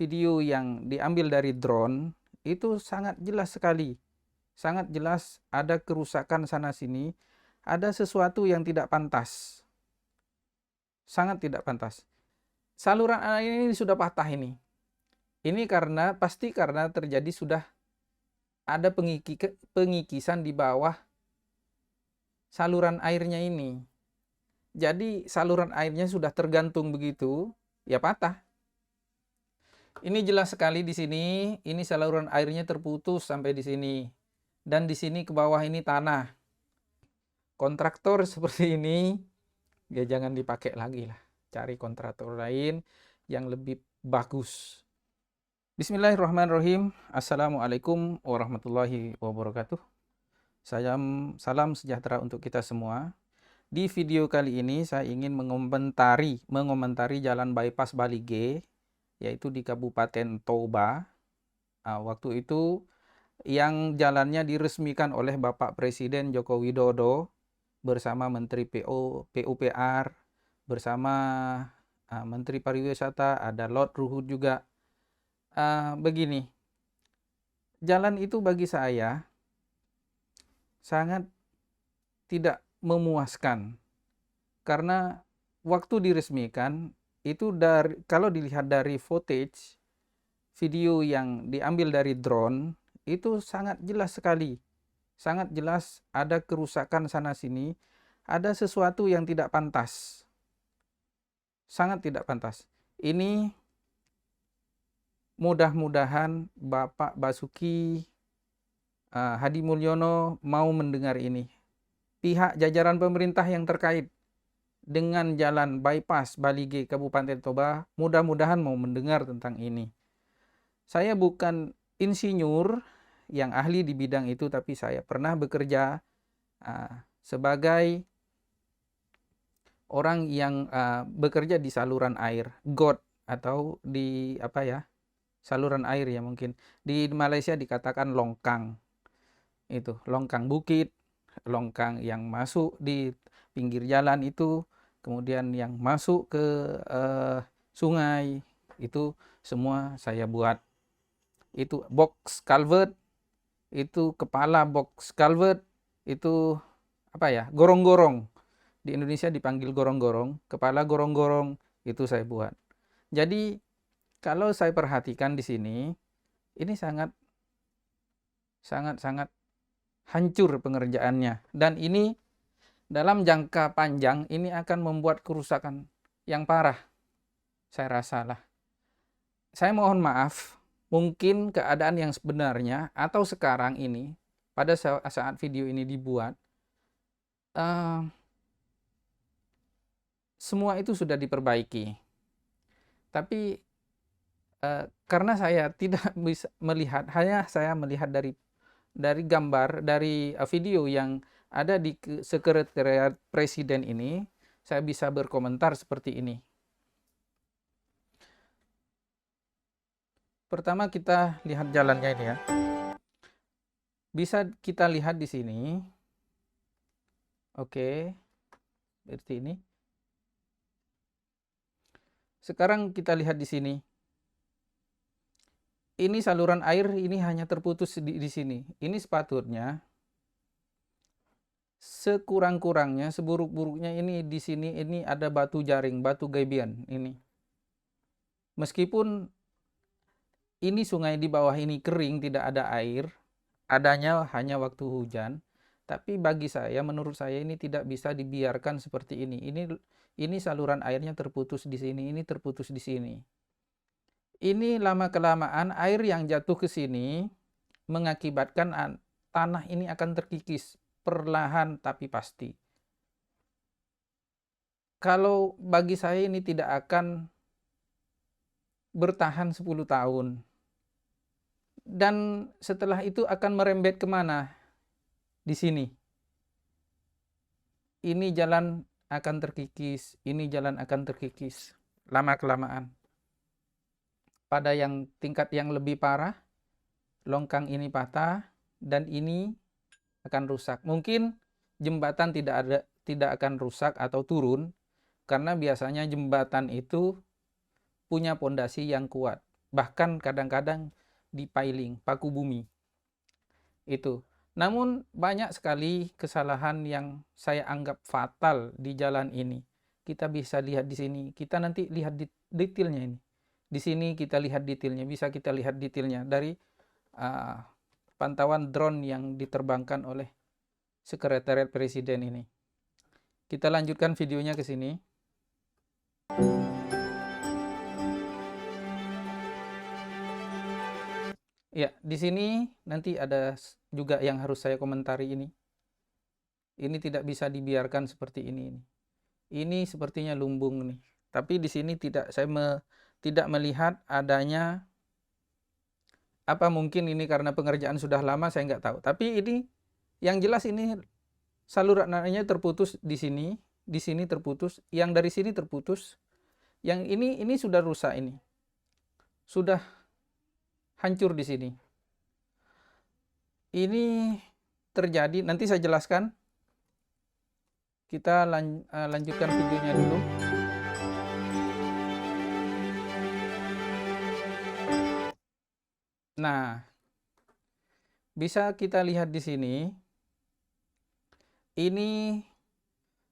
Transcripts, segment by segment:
video yang diambil dari drone itu sangat jelas sekali. Sangat jelas ada kerusakan sana sini, ada sesuatu yang tidak pantas. Sangat tidak pantas. Saluran air ini sudah patah ini. Ini pasti karena terjadi sudah ada pengikisan di bawah saluran airnya ini. Jadi saluran airnya sudah tergantung begitu, ya patah. Ini jelas sekali di sini, ini saluran airnya terputus sampai di sini. Dan di sini ke bawah ini tanah. Kontraktor seperti ini, ya jangan dipakai lagi lah. Cari kontraktor lain yang lebih bagus. Bismillahirrahmanirrahim. Assalamualaikum warahmatullahi wabarakatuh. Salam sejahtera untuk kita semua. Di video kali ini saya ingin mengomentari jalan bypass Balige, yaitu di Kabupaten Toba. Waktu itu yang jalannya diresmikan oleh Bapak Presiden Joko Widodo bersama Menteri PUPR, bersama Menteri Pariwisata, ada Lord Ruhut juga. Begini, jalan itu bagi saya sangat tidak memuaskan, karena waktu diresmikan itu kalau dilihat dari footage video yang diambil dari drone itu sangat jelas sekali. Sangat jelas ada kerusakan sana sini, ada sesuatu yang tidak pantas. Sangat tidak pantas. Ini mudah-mudahan Bapak Basuki Hadi Mulyono mau mendengar ini. Pihak jajaran pemerintah yang terkait dengan jalan bypass Balige Kabupaten Toba mudah-mudahan mau mendengar tentang ini. Saya bukan insinyur yang ahli di bidang itu, tapi saya pernah bekerja sebagai orang yang bekerja di saluran air, got, atau di saluran air ya mungkin. Di Malaysia dikatakan longkang. Itu, longkang bukit, longkang yang masuk di pinggir jalan itu, kemudian yang masuk ke sungai, itu semua saya buat. Itu box culvert, itu kepala box culvert, itu gorong-gorong. Di Indonesia dipanggil gorong-gorong, kepala gorong-gorong, itu saya buat. Jadi kalau saya perhatikan di sini, ini sangat hancur pengerjaannya, dan ini dalam jangka panjang ini akan membuat kerusakan yang parah, saya rasalah. Saya mohon maaf, mungkin keadaan yang sebenarnya atau sekarang ini pada saat video ini dibuat, semua itu sudah diperbaiki. Tapi karena saya tidak bisa melihat, hanya saya melihat dari gambar, dari video yang ada di sekretariat presiden ini, saya bisa berkomentar seperti ini. Pertama kita lihat jalannya ini ya. Bisa kita lihat di sini. Oke. Seperti ini. Sekarang kita lihat di sini. Ini saluran air ini hanya terputus di sini. Ini sepatutnya sekurang-kurangnya, seburuk-buruknya ini di sini ini ada batu jaring, batu gabion ini. Meskipun ini sungai di bawah ini kering, tidak ada air, adanya hanya waktu hujan, tapi bagi saya, menurut saya ini tidak bisa dibiarkan seperti ini. Ini saluran airnya terputus di sini, ini terputus di sini. Ini lama-kelamaan air yang jatuh ke sini mengakibatkan tanah ini akan terkikis perlahan tapi pasti. Kalau bagi saya ini tidak akan bertahan 10 tahun. Dan setelah itu akan merembet kemana? Di sini. Ini jalan akan terkikis, ini jalan akan terkikis lama-kelamaan. Pada yang tingkat yang lebih parah, longkang ini patah dan ini akan rusak. Mungkin jembatan tidak akan rusak atau turun, karena biasanya jembatan itu punya pondasi yang kuat. bahkan kadang-kadang di piling, paku bumi. Itu. Namun banyak sekali kesalahan yang saya anggap fatal di jalan ini. Kita bisa lihat di sini. Kita nanti lihat detailnya ini. Di sini kita lihat detailnya. Bisa kita lihat detailnya dari pantauan drone yang diterbangkan oleh Sekretariat Presiden ini. Kita lanjutkan videonya ke sini. Ya, di sini nanti ada juga yang harus saya komentari ini. Ini tidak bisa dibiarkan seperti ini. Ini sepertinya lumbung nih. Tapi di sini tidak melihat adanya, apa mungkin ini karena pengerjaan sudah lama, saya nggak tahu. Tapi ini yang jelas ini saluran airnya terputus di sini terputus, yang dari sini terputus, yang ini sudah rusak ini. Sudah hancur di sini. Ini terjadi, nanti saya jelaskan. Kita lanjutkan videonya dulu. Nah, bisa kita lihat di sini. Ini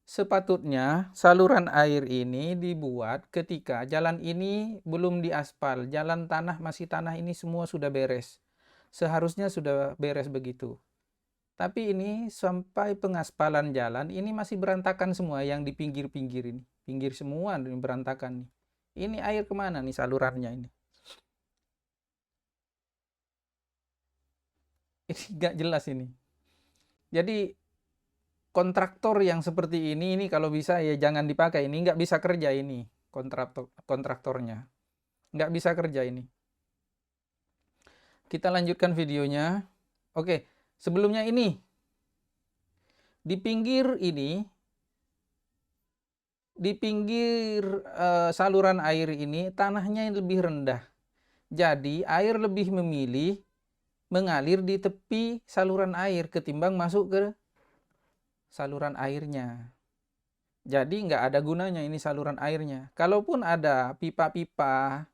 sepatutnya saluran air ini dibuat ketika jalan ini belum diaspal. Jalan tanah, masih tanah, ini semua sudah beres. Seharusnya sudah beres begitu. Tapi ini sampai pengaspalan jalan, ini masih berantakan semua yang di pinggir-pinggir ini. Pinggir semua ini berantakan nih. Ini air kemana nih salurannya ini? Ini nggak jelas ini. Jadi kontraktor yang seperti ini kalau bisa ya jangan dipakai. Ini nggak bisa kerja ini kontraktornya. Nggak bisa kerja ini. Kita lanjutkan videonya. Oke, sebelumnya ini. Di pinggir ini, di pinggir saluran air ini tanahnya lebih rendah. Jadi air lebih memilih mengalir di tepi saluran air ketimbang masuk ke saluran airnya. Jadi nggak ada gunanya ini saluran airnya. Kalaupun ada pipa-pipa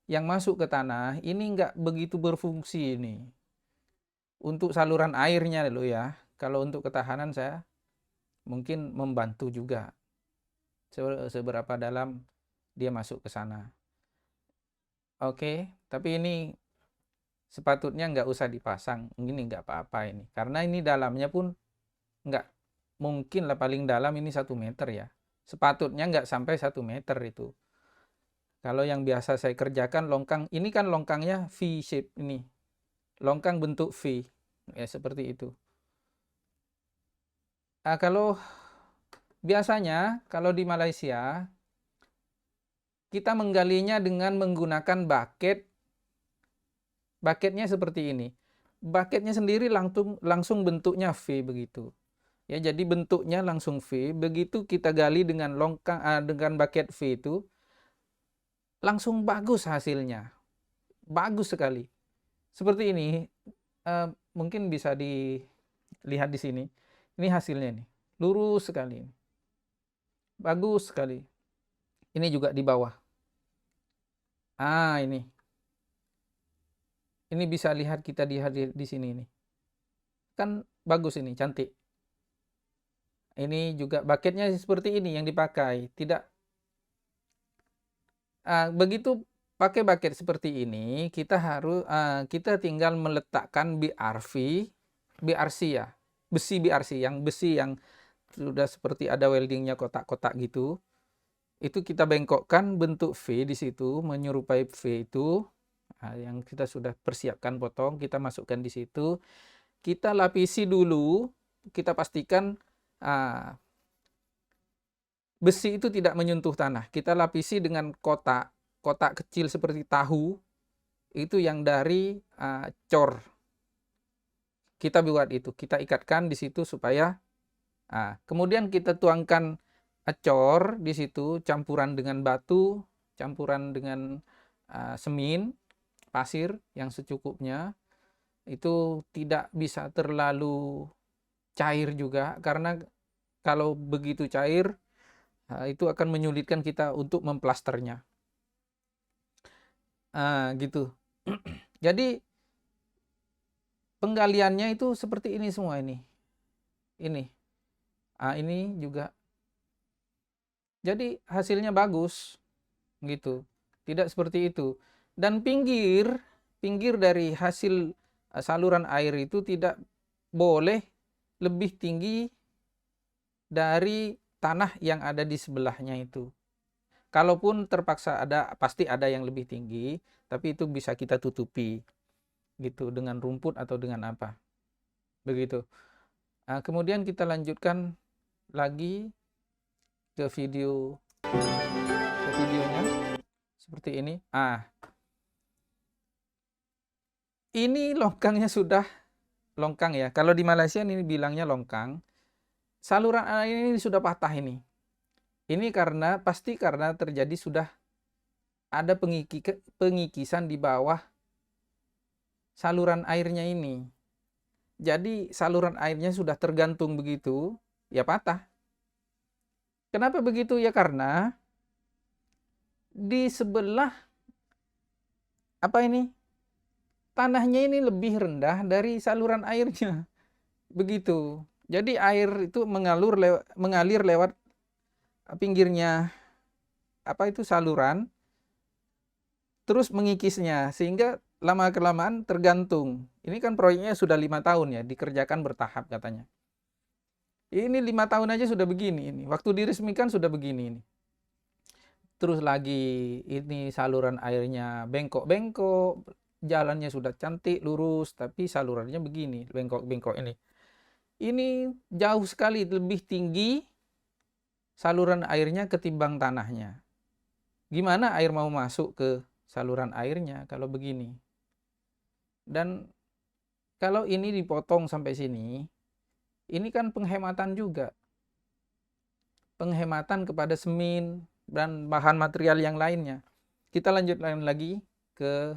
yang masuk ke tanah, ini nggak begitu berfungsi ini. Untuk saluran airnya dulu ya. Kalau untuk ketahanan saya mungkin membantu juga. Seberapa dalam dia masuk ke sana. Oke, tapi ini sepatutnya nggak usah dipasang. Ini nggak apa-apa ini. Karena ini dalamnya pun nggak mungkin lah, paling dalam ini 1 meter ya. Sepatutnya nggak sampai 1 meter itu. Kalau yang biasa saya kerjakan longkang, ini kan longkangnya V shape ini. Longkang bentuk V. Ya seperti itu. Kalau biasanya kalau di Malaysia kita menggalinya dengan menggunakan bucket. Bucketnya seperti ini. Bucketnya sendiri langsung bentuknya V begitu. Ya, jadi bentuknya langsung V. Begitu kita gali dengan dengan bucket V itu, langsung bagus hasilnya. Bagus sekali. Seperti ini. Mungkin bisa dilihat di sini. Ini hasilnya nih. Lurus sekali. Bagus sekali. Ini juga di bawah. Ini. Ini bisa lihat kita di sini nih. Kan bagus ini, cantik. Ini juga bucketnya seperti ini yang dipakai. Tidak begitu pakai bucket seperti ini, kita tinggal meletakkan BRC ya. Besi yang sudah seperti ada weldingnya kotak-kotak gitu. Itu kita bengkokkan bentuk V di situ, menyerupai V itu. Yang kita sudah persiapkan potong, kita masukkan di situ. Kita lapisi dulu, kita pastikan besi itu tidak menyentuh tanah. Kita lapisi dengan kotak kecil seperti tahu, itu yang dari cor. Kita buat itu, kita ikatkan di situ supaya kemudian kita tuangkan cor di situ, campuran dengan batu, campuran dengan semin, pasir yang secukupnya. Itu tidak bisa terlalu cair juga, karena kalau begitu cair itu akan menyulitkan kita untuk memplasternya. Gitu. Jadi penggaliannya itu seperti ini semua ini. Ini juga. Jadi hasilnya bagus gitu. Tidak seperti itu. Dan pinggir dari hasil saluran air itu tidak boleh lebih tinggi dari tanah yang ada di sebelahnya itu. Kalaupun terpaksa ada, pasti ada yang lebih tinggi, tapi itu bisa kita tutupi gitu dengan rumput atau dengan apa. Begitu. Kemudian kita lanjutkan lagi ke videonya seperti ini. Ini longkangnya sudah longkang ya. Kalau di Malaysia ini bilangnya longkang. Saluran air ini sudah patah ini. Ini pasti karena terjadi sudah ada pengikisan di bawah saluran airnya ini. Jadi saluran airnya sudah tergantung begitu, ya patah. Kenapa begitu? Ya karena di sebelah tanahnya ini lebih rendah dari saluran airnya. Begitu. Jadi air itu mengalir lewat pinggirnya saluran, terus mengikisnya, sehingga lama-kelamaan tergantung. Ini kan proyeknya sudah 5 tahun ya, dikerjakan bertahap katanya. Ini 5 tahun aja sudah begini ini. Waktu diresmikan sudah begini ini. Terus lagi ini saluran airnya bengkok-bengkok, jalannya sudah cantik, lurus, tapi salurannya begini, bengkok-bengkok ini. Ini jauh sekali lebih tinggi saluran airnya ketimbang tanahnya. Gimana air mau masuk ke saluran airnya kalau begini? Dan kalau ini dipotong sampai sini, ini kan penghematan juga. Penghematan kepada semen dan bahan material yang lainnya. Kita lanjutkan lagi ke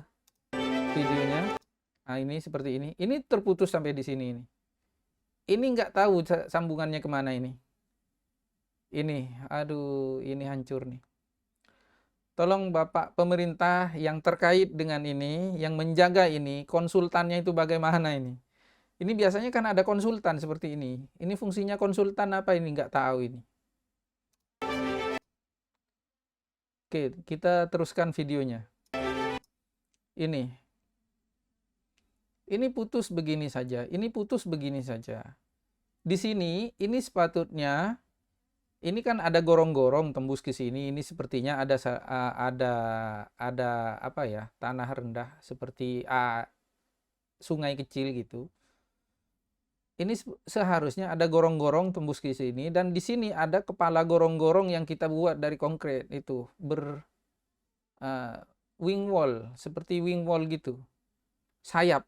videonya. Ini seperti ini. Ini terputus sampai di sini ini. Ini nggak tahu sambungannya kemana ini. Aduh, ini hancur nih. Tolong Bapak pemerintah yang terkait dengan ini, yang menjaga ini, konsultannya itu bagaimana ini. Ini biasanya kan ada konsultan seperti ini. Ini fungsinya konsultan apa ini? Nggak tahu ini. Oke, kita teruskan videonya. Ini putus begini saja. Ini putus begini saja. Di sini, ini sepatutnya, ini kan ada gorong-gorong tembus ke sini. Ini sepertinya ada tanah rendah seperti sungai kecil gitu. Ini seharusnya ada gorong-gorong tembus ke sini, dan di sini ada kepala gorong-gorong yang kita buat dari konkret itu wing wall, seperti wing wall gitu, sayap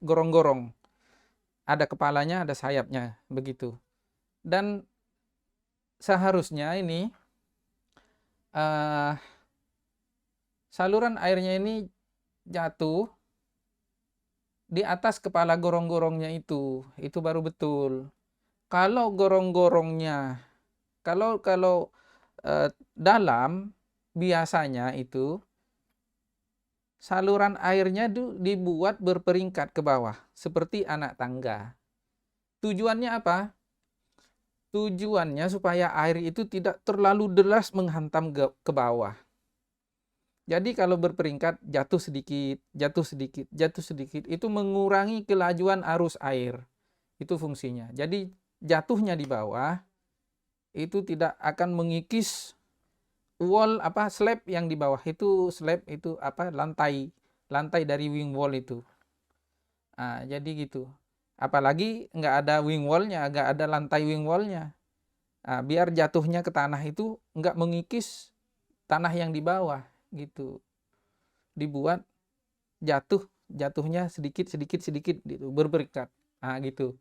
gorong-gorong, ada kepalanya, ada sayapnya begitu. Dan seharusnya ini saluran airnya ini jatuh di atas kepala gorong-gorongnya itu baru betul. Kalau gorong-gorongnya, kalau dalam, biasanya itu saluran airnya dibuat berperingkat ke bawah, seperti anak tangga. Tujuannya apa? Tujuannya supaya air itu tidak terlalu deras menghantam ke bawah. Jadi kalau berperingkat, jatuh sedikit, jatuh sedikit, jatuh sedikit, itu mengurangi kelajuan arus air. Itu fungsinya. Jadi jatuhnya di bawah itu tidak akan mengikis wall slab yang di bawah itu, slab itu lantai dari wing wall itu. Jadi gitu. Apalagi nggak ada wing wallnya, nggak ada lantai wing wallnya. Biar jatuhnya ke tanah itu nggak mengikis tanah yang di bawah gitu. Dibuat jatuhnya sedikit gitu, berperingkat. Gitu.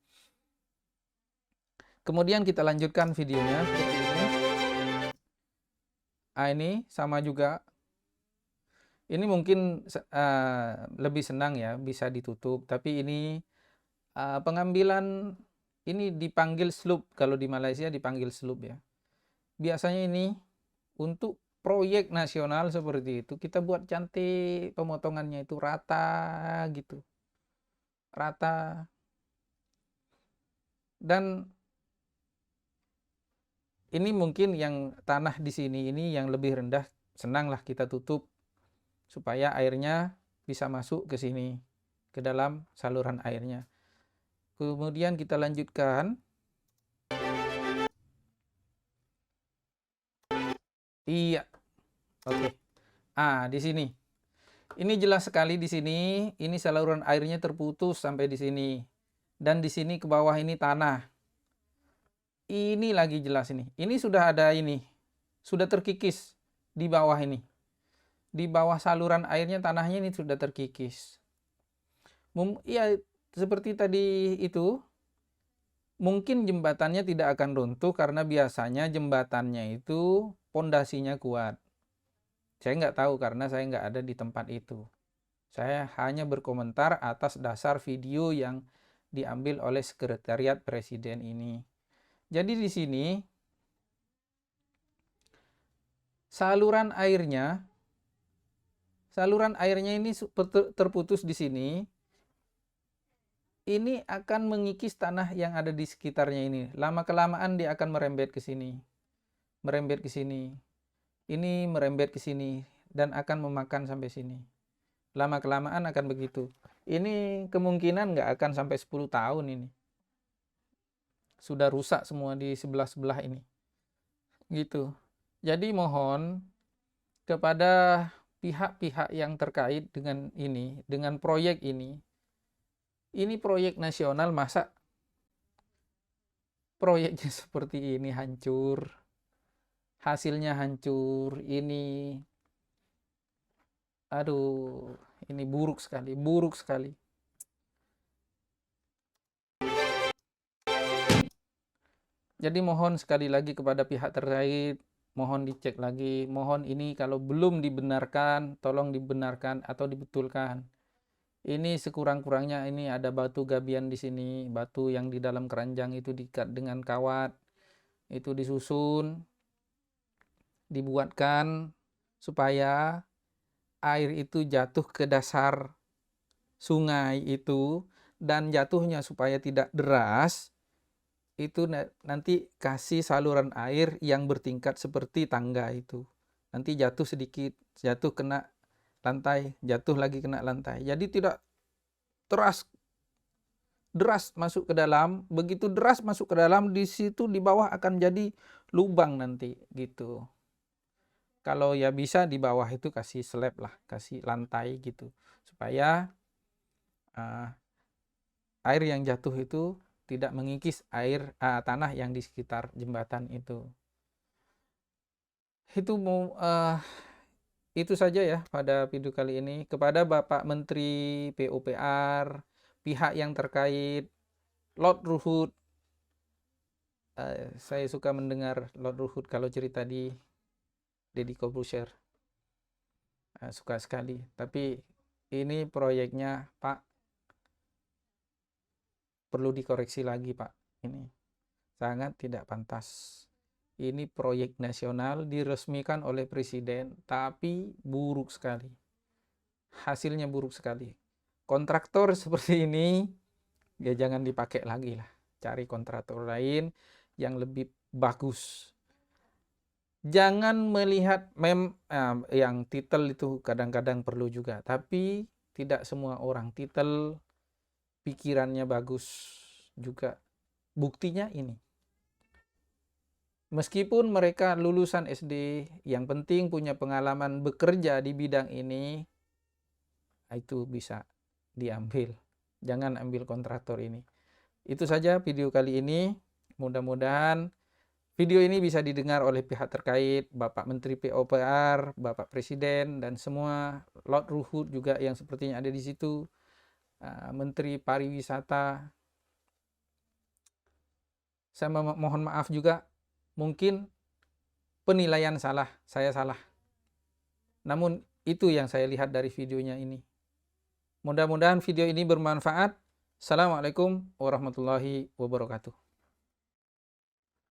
Kemudian kita lanjutkan videonya seperti ini. Ini sama juga. Ini mungkin lebih senang ya, bisa ditutup. Tapi ini pengambilan ini dipanggil sloop. Kalau di Malaysia dipanggil sloop ya. Biasanya ini untuk proyek nasional seperti itu, kita buat cantik pemotongannya itu rata gitu. Rata. Dan ini mungkin yang tanah di sini ini yang lebih rendah, senanglah kita tutup supaya airnya bisa masuk ke sini, ke dalam saluran airnya. Kemudian kita lanjutkan. Iya, oke. Di sini. Ini jelas sekali di sini, ini saluran airnya terputus sampai di sini. Dan di sini ke bawah ini tanah. Ini lagi jelas ini. Ini sudah ada ini. Sudah terkikis di bawah ini. Di bawah saluran airnya tanahnya ini sudah terkikis. Ya seperti tadi itu, mungkin jembatannya tidak akan runtuh karena biasanya jembatannya itu pondasinya kuat. Saya nggak tahu karena saya nggak ada di tempat itu. Saya hanya berkomentar atas dasar video yang diambil oleh Sekretariat Presiden ini. Jadi di sini saluran airnya ini terputus di sini. Ini akan mengikis tanah yang ada di sekitarnya ini. Lama-kelamaan dia akan merembet ke sini. Merembet ke sini. Ini merembet ke sini dan akan memakan sampai sini. Lama-kelamaan akan begitu. Ini kemungkinan nggak akan sampai 10 tahun ini. Sudah rusak semua di sebelah-sebelah ini. Gitu. Jadi mohon kepada pihak-pihak yang terkait dengan ini, dengan proyek ini proyek nasional, masa proyeknya seperti ini hancur, hasilnya hancur, ini aduh, ini buruk sekali, buruk sekali. Jadi mohon sekali lagi kepada pihak terkait, mohon dicek lagi, mohon ini kalau belum dibenarkan, tolong dibenarkan atau dibetulkan. Ini sekurang-kurangnya ini ada batu gabian di sini, batu yang di dalam keranjang itu diikat dengan kawat, itu disusun, dibuatkan supaya air itu jatuh ke dasar sungai itu, dan jatuhnya supaya tidak deras, itu nanti kasih saluran air yang bertingkat seperti tangga itu. Nanti jatuh sedikit, jatuh kena lantai, jatuh lagi kena lantai. Jadi tidak deras masuk ke dalam. Begitu deras masuk ke dalam, di situ di bawah akan jadi lubang nanti gitu. Kalau ya bisa di bawah itu kasih slab lah, kasih lantai gitu, supaya air yang jatuh itu tidak mengikis tanah yang di sekitar jembatan itu. Itu saja ya pada video kali ini. Kepada Bapak Menteri PUPR, pihak yang terkait, Lord Ruhut, saya suka mendengar Lord Ruhut kalau cerita di Deddy Corbuzier, suka sekali. Tapi ini proyeknya Pak perlu dikoreksi lagi Pak. Ini sangat tidak pantas. Ini proyek nasional diresmikan oleh Presiden, tapi buruk sekali. Hasilnya buruk sekali. Kontraktor seperti ini, ya jangan dipakai lagi lah. Cari kontraktor lain yang lebih bagus. Jangan melihat yang titel itu kadang-kadang perlu juga. Tapi tidak semua orang titel pikirannya bagus juga. Buktinya ini. Meskipun mereka lulusan SD, yang penting punya pengalaman bekerja di bidang ini, itu bisa diambil. Jangan ambil kontraktor ini. Itu saja video kali ini. Mudah-mudahan video ini bisa didengar oleh pihak terkait, Bapak Menteri PUPR, Bapak Presiden, dan semua, Lord Ruhut juga yang sepertinya ada di situ, Menteri Pariwisata. Saya mohon maaf juga, mungkin penilaian salah, saya salah. Namun itu yang saya lihat dari videonya ini. Mudah-mudahan video ini bermanfaat. Assalamualaikum warahmatullahi wabarakatuh.